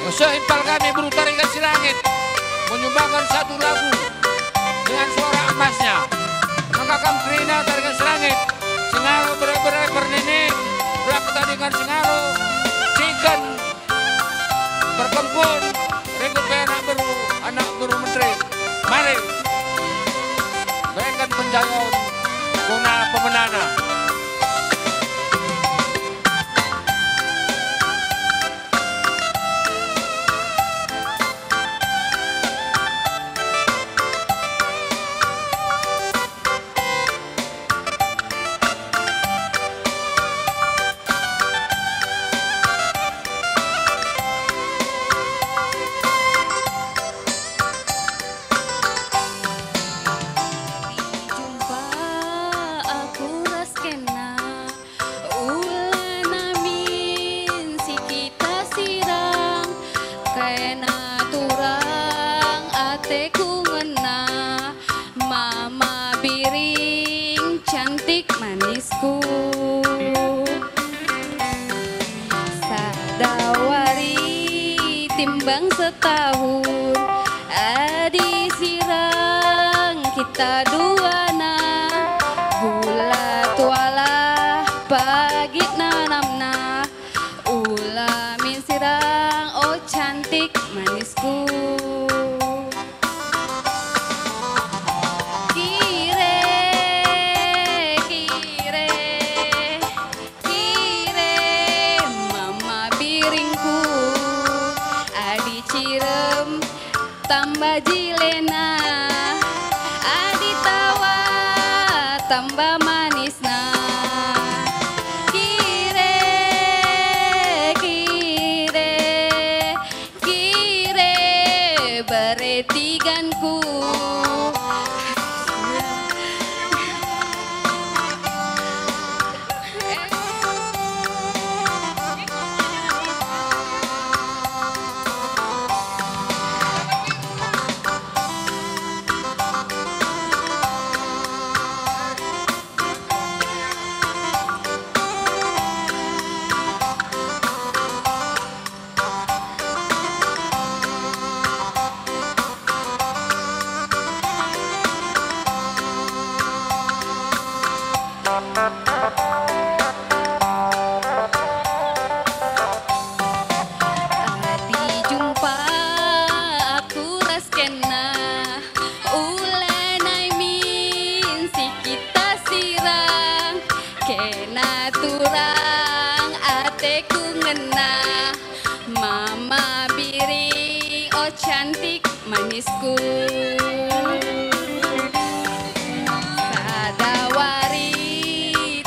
Seimpal kami buru tarikan si langit, menyumbangkan satu lagu dengan suara emasnya. Maka kami kerina tarikan si langit, singaro berai-berai bernini, berak ketandingan singaro, cikan berkempun, renggut ke anak beru menteri. Mari, berikan penjagaan guna pemenana. Manisku sadawari timbang setahun adi sirang kita duana gula tuala pagi nanamna ulamin sirang oh cantik manisku. Tambah jilena, adi tawa, tambah manisna. Kire, kire, kire, beretiganku. Adi jumpa aku raskena ulanai min si kita sirang kena turang ateku ngena mama biring oh cantik manisku.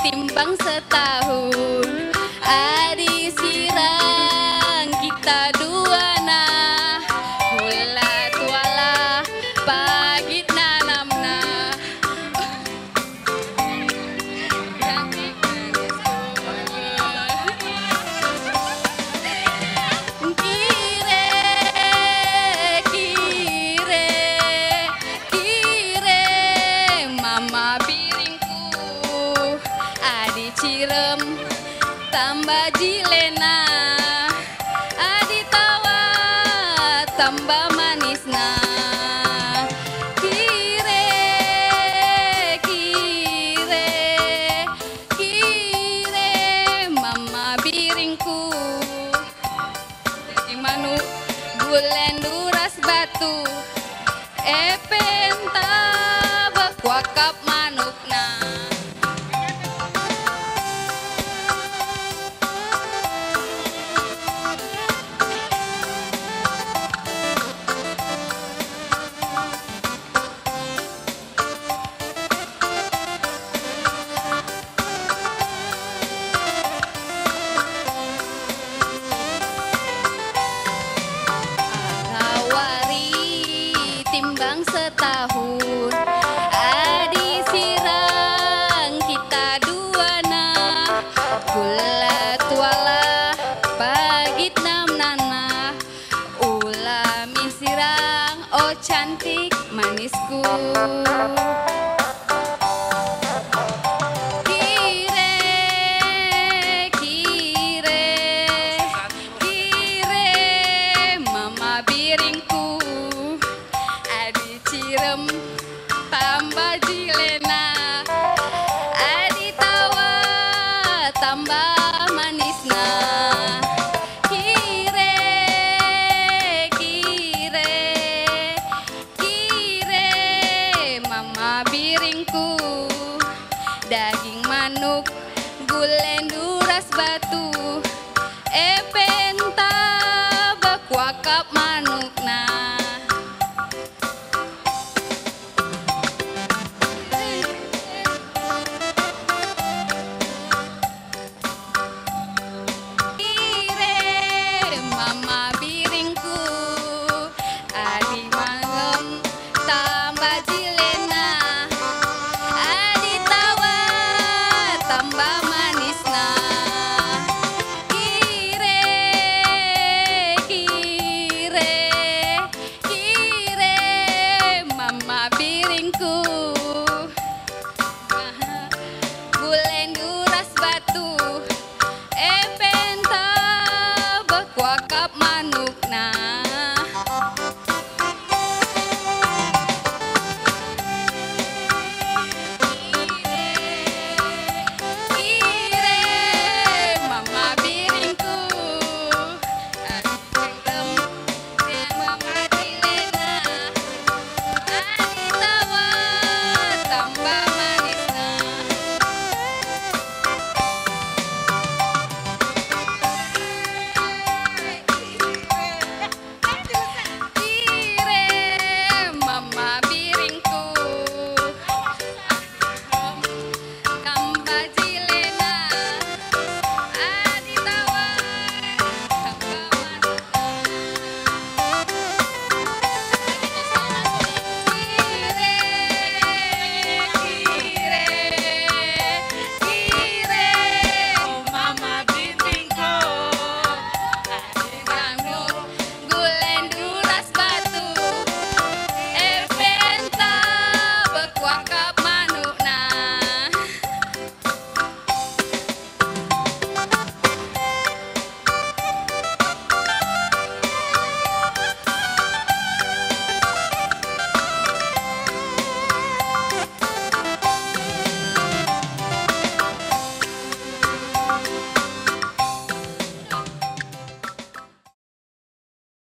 Timbang setahun adi sirang kita duana hula tuala pagi nanamna cantik kire kire kire mama cirem tambah jilena adi tawa tambah manisna. Kire kire kire mama biringku jadi manuk bulan duras batu epenta bakwakap manukna. Timbang setahun adi sirang kita duana gula tuala pagit namnana ulami sirang oh cantik manisku. Kire kire kire cakap manukna